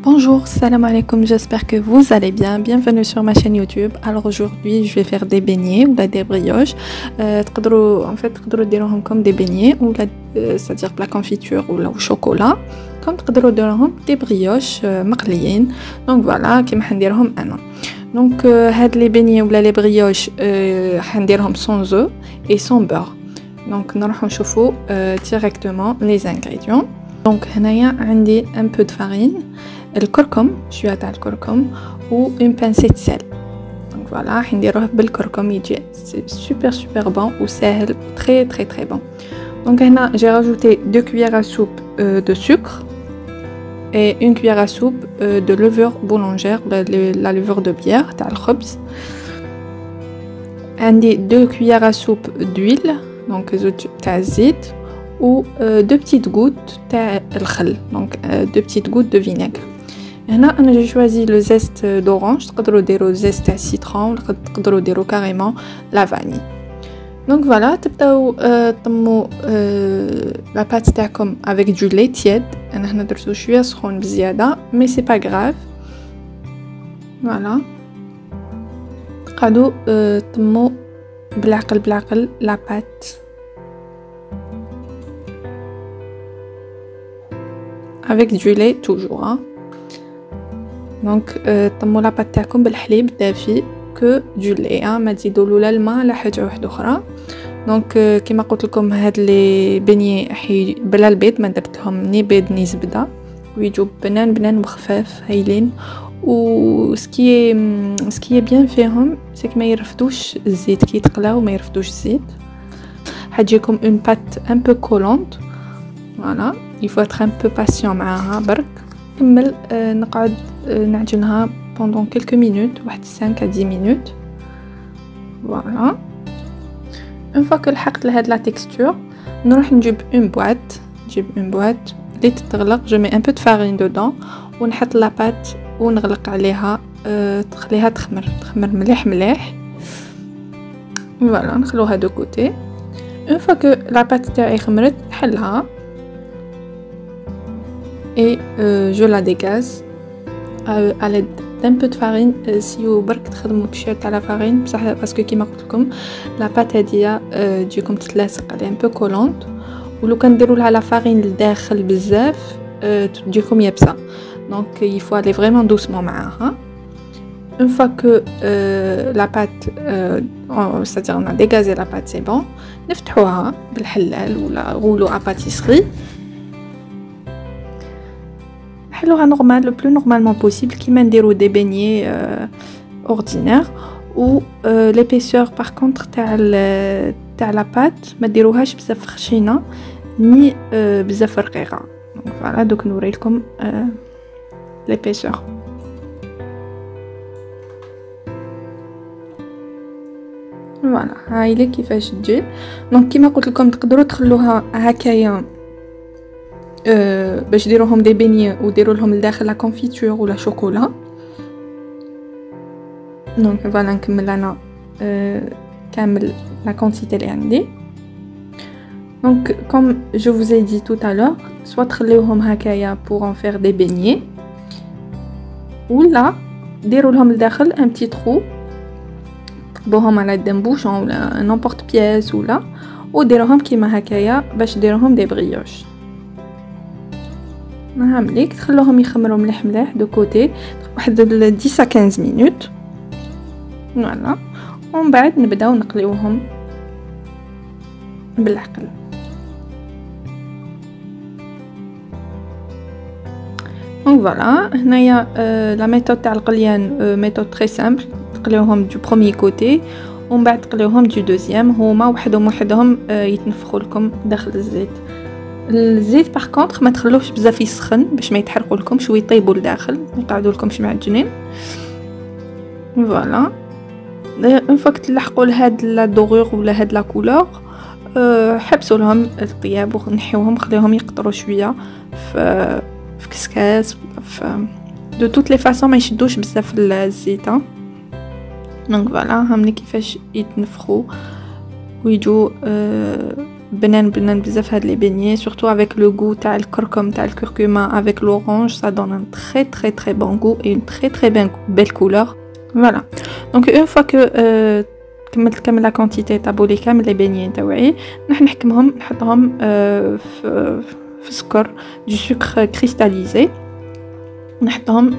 Bonjour, salam alaikum, j'espère que vous allez bien. Bienvenue sur ma chaîne YouTube. Alors aujourd'hui, je vais faire des beignets ou des brioches. تقدروا ديروهم comme des beignets ou c'est-à-dire de la confiture ou au chocolat. comme تقدروا ديروهم des brioches مقليين. Donc voilà, كيما حنديرهم انا. Donc هاد les beignets ou les brioches حنديرهم sans œufs et sans beurre. Donc نروحوا نشوفوا directement les ingrédients. Donc هنايا عندي un peu de farine, le curcum, شوية تاع الكركم و une pincée de sel. Donc voilà, حنديروه بالكركم يجي super bon ou ساهل très bon. Donc هنا j'ai rajouté 2 cuillères à soupe de sucre et 1 cuillère à soupe de levure boulangère, la levure de bière تاع الخبز. عندي 2 cuillères à soupe d'huile, donc زوج تاع الزيت ou 2 petites gouttes تاع الخل, donc 2 petites gouttes de vinaigre. هنا انا j'ai choisi le zeste d'orange, تقدروا ديروا zeste تاع citron, تقدروا ديروا carrément la vanille. Donc voilà, تبداو طموا la pâte تاعكم avec du lait tiède. انا هنا درتو شويه سخون بزياده mais c'est pas grave. Voilà, قعدوا طموا بالعقل la pâte avec du lait toujours, hein. Donc طموا لا بات تاعكم بالحليب دافي que du lait, hein. ما تزيدوا لا الماء لا حاجه واحده اخرى. دونك كيما قلت لكم هاد لي بني بلا البيض, ما درتهم ني بيض ني زبده, ويجوا بنان وخفاف هايلين. و سكي بيان فيهم سيك ما يرفدوش الزيت كي يتقلاو, ما يرفدوش الزيت. حتجيكم اون بات ان بو كولونت. فوالا, il faut être un peu patient معاها برك. نكمل نقعد نعجنها pendant quelques minutes, واحد 5 à 10 minutes. Voilà. Une fois que لحقت لهاد la texture, نروح نجيب une boîte اللي تتغلق. je mets un peu de farine dedans ونحط la pâte ونغلق عليها, تخليها تخمر مليح. Voilà, نخلوها de côté. Une fois que la pâte تاعي خمرت, نحلها et je la dégaze à l'aide d'un peu de farine. Si vous برك تخدموا بشويه تاع la farine بصح باسكو كيما قلت لكم لا بات هادية تجيكم تتلاصق عليها un peu collante, ولو كان ديروا لها لا فارين لداخل بزاف تجيكم يابسه. donc il faut aller vraiment doucement معاها. une fois que la pâte c'est-à-dire on a dégazé la pâte, c'est bon, نفتحوها بالحلال ولا rouleau à pâtisserie. حلوها normal, le plus normalement possible, كيما نديرو des beignets ordinaires. ou l'épaisseur par contre تاع la pâte ما ديروهاش بزاف خشينه ني بزاف رقيقه. donc voilà, دوك نوريلكم l'épaisseur. فوالا هاي لي كيفاش تجي. دونك كيما قلت لكم تقدروا تخلوها هكايا باش ديروهم دي بيني وديروا لهم لداخل لا كونفيتور ولا شوكولا. دونك فوالا نكمل انا كامل لا كونتيتي اللي عندي. دونك كوم جو vous ai dit tout à l'heure, soit تخليوهم هكايا pour en faire des beignets, ولا ديروا لهم لداخل un petit trou, تقبوهم على دم بوشون ولا n'importe pièce ولا, وديروهم كيما هكايا باش ديروهم دي بريوش. هامليك تخلوهم يخمروا مليح دو كوتي واحد 10 à 15 minutes. فوالا, ومن بعد نبداو نقليوهم بالعقل. دونك فوالا هنايا لا ميثود تاع القليان ميثود تري سامبل. تقليوهم دو بروميي كوتي ومن بعد تقليوهم دو دوزيام, هما وحدهم يتنفخوا لكم داخل الزيت. الزيت باغ كونطخ ما تخلوهش بزاف يسخن باش ما يتحرقوا لكم, شويه يطيبوا لداخل يقعدوا لكمش معجنين. فوالا, اون فوا تلحقوا لهاد لا دوغور ولا هاد لا كولور, حبسوا لهم الطياب ونحيوهم, خليهم يقطروا شويه في كسكاس ولا دو توت لي فاصون ما يشدوش بزاف الزيت. دونك فوالا هامني كيفاش يتنفخوا ويجوا بنان بزاف هاد لي بينيي surtout avec le goût تاع الكركم تاع الكركما avec l'orange, ça donne un très bon goût et une très belle couleur. Voilà. Donc une fois que كملت كامل لا كونتيتي تاع بولي كامل لي بينيي تاوعي، راح نحكمهم نحطهم في سكر دو سكر كريستاليزي، نحطهم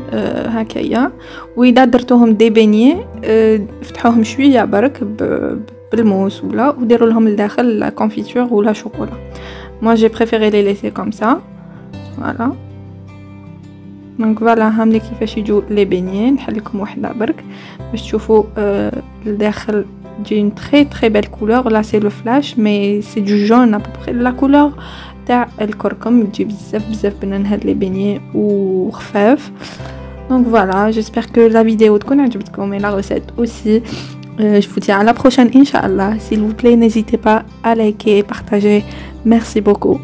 هكايا. واذا درتوهم دي بينيي فتحوهم شويه برك بالموس ولا وديروا لهم لداخل لا كونفيتور ولا شوكولا. moi j'ai préféré les laisser comme ça. voilà. دونك فوالا هاملي كيفاش يجوا لي بينيي. نحل لكم وحده برك باش تشوفوا لداخل تجي une très belle couleur. là c'est le flash mais c'est du jaune à peu près la couleur تاع الكركم. تجي بزاف بنان هاد لي بينيي وخفاف. donc voilà, j'espère que la vidéo تكون عجبتكم et la recette aussi. Je vous dis à la prochaine Inch'Allah. S'il vous plaît, n'hésitez pas à liker et partager. Merci beaucoup.